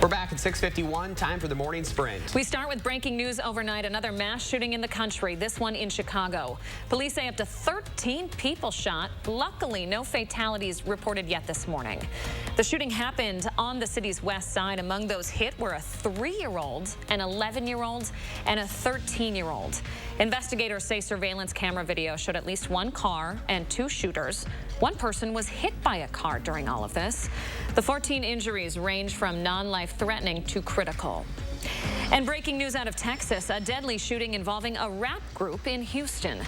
We're back at 6:51, time for the morning sprint. We start with breaking news overnight, another mass shooting in the country, this one in Chicago. Police say up to 13 people shot. Luckily, no fatalities reported yet this morning. The shooting happened on the city's west side. Among those hit were a 3-year-old, an 11-year-old, and a 13-year-old. Investigators say surveillance camera video showed at least one car and 2 shooters. One person was hit by a car during all of this. The 14 injuries range from non-life-threatening to critical. And breaking news out of Texas, a deadly shooting involving a rap group in Houston.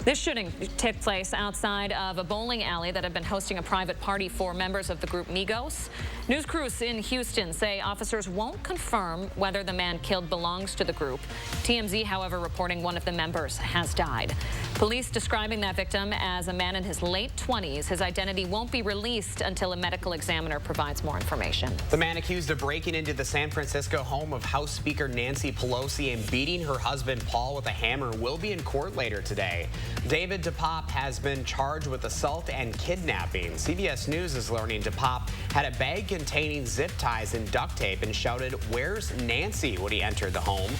This shooting took place outside of a bowling alley that had been hosting a private party for members of the group Migos. News crews in Houston say officers won't confirm whether the man killed belongs to the group. TMZ, however, reporting one of the members has died. Police describing that victim as a man in his late 20s. His identity won't be released until a medical examiner provides more information. The man accused of breaking into the San Francisco home of House Speaker Nancy Pelosi and beating her husband Paul with a hammer will be in court later today. David DePop has been charged with assault and kidnapping. CBS News is learning DePop had a bag containing zip ties and duct tape and shouted, "Where's Nancy?" when he entered the home.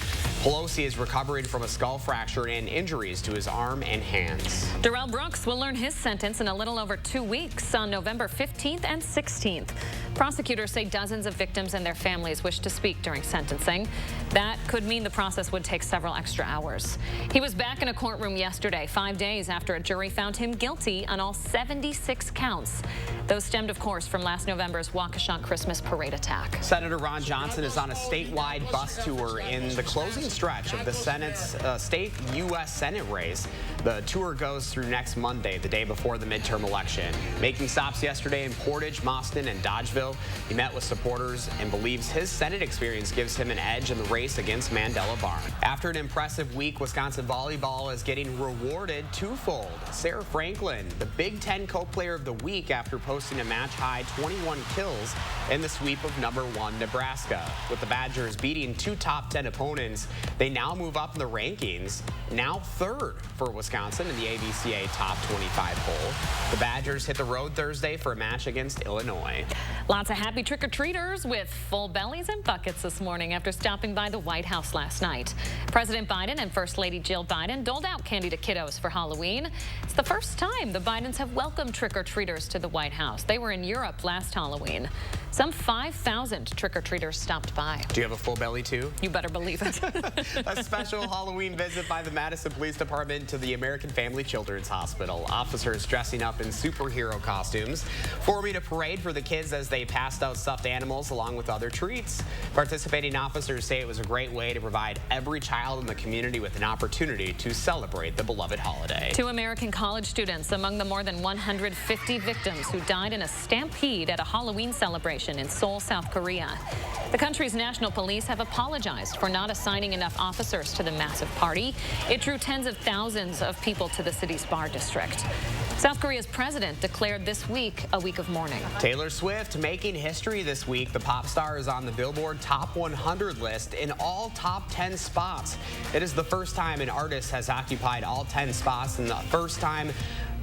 Pelosi is recovering from a skull fracture and injuries to his arm and hands. Darrell Brooks will learn his sentence in a little over 2 weeks on November 15th and 16th. Prosecutors say dozens of victims and their families wish to speak during sentencing. That could mean the process would take several extra hours. He was back in a courtroom yesterday, 5 days after a jury found him guilty on all 76 counts. Those stemmed, of course, from last November's Waukesha Christmas parade attack. Senator Ron Johnson is on a statewide bus tour in the closing stretch of the Senate's state U.S. Senate race. The tour goes through next Monday, the day before the midterm election. Making stops yesterday in Portage, Mauston, and Dodgeville, he met with supporters and believes his Senate experience gives him an edge in the race against Mandela Barn. After an impressive week, Wisconsin volleyball is getting rewarded twofold. Sarah Franklin, the Big Ten Co-Player of the Week after posting a match-high 21 kills in the sweep of #1 Nebraska. With the Badgers beating 2 top 10 opponents, they now move up in the rankings, now 3rd for Wisconsin in the AVCA top 25 poll. The Badgers hit the road Thursday for a match against Illinois. Lots of happy trick-or-treaters with full bellies and buckets this morning after stopping by the White House last night. President Biden and First Lady Jill Biden doled out candy to kiddos for Halloween. It's the first time the Bidens have welcomed trick-or-treaters to the White House. They were in Europe last Halloween. Some 5,000 trick-or-treaters stopped by. Do you have a full belly too? You better believe it. A special Halloween visit by the Madison Police Department to the American Family Children's Hospital. Officers dressing up in superhero costumes, forming a parade for the kids as they passed out stuffed animals along with other treats. Participating officers say it was a great way to provide every child in the community with an opportunity to celebrate the beloved holiday. 2 American college students among the more than 150 victims who died in a stampede at a Halloween celebration in Seoul, South Korea. The country's national police have apologized for not assigning enough officers to the massive party. It drew tens of thousands of people to the city's bar district. South Korea's president declared this week a week of mourning. Taylor Swift making history this week. The pop star is on the Billboard Top 100 list in all top 10 spots. It is the first time an artist has occupied all 10 spots and the first time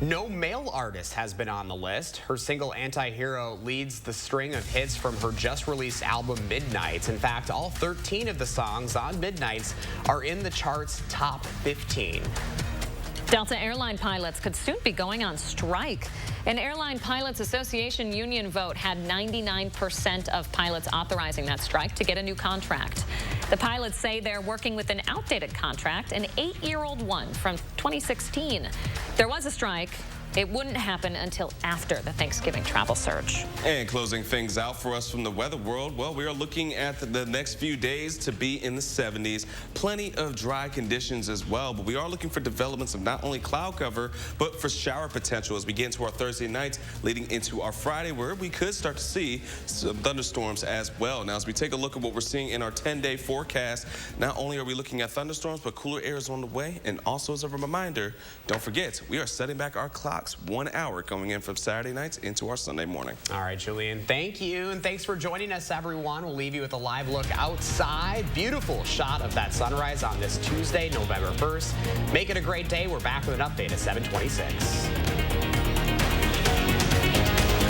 no male artist has been on the list. Her single Anti-Hero leads the string of hits from her just-released album Midnights. In fact, all 13 of the songs on Midnights are in the chart's top 15. Delta airline pilots could soon be going on strike. An Airline Pilots Association union vote had 99% of pilots authorizing that strike to get a new contract. The pilots say they're working with an outdated contract, an 8-year-old one from 2016. There was a strike. It wouldn't happen until after the Thanksgiving travel surge. And closing things out for us from the weather world, well, we are looking at the next few days to be in the 70s. Plenty of dry conditions as well, but we are looking for developments of not only cloud cover, but for shower potential as we get into our Thursday nights leading into our Friday, where we could start to see some thunderstorms as well. Now, as we take a look at what we're seeing in our 10-day forecast, not only are we looking at thunderstorms, but cooler air is on the way. And also as a reminder, don't forget, we are setting back our clock 1 hour going in from Saturday nights into our Sunday morning. All right, Julian, thank you. And thanks for joining us, everyone. We'll leave you with a live look outside. Beautiful shot of that sunrise on this Tuesday, November 1st. Make it a great day. We're back with an update at 7:26.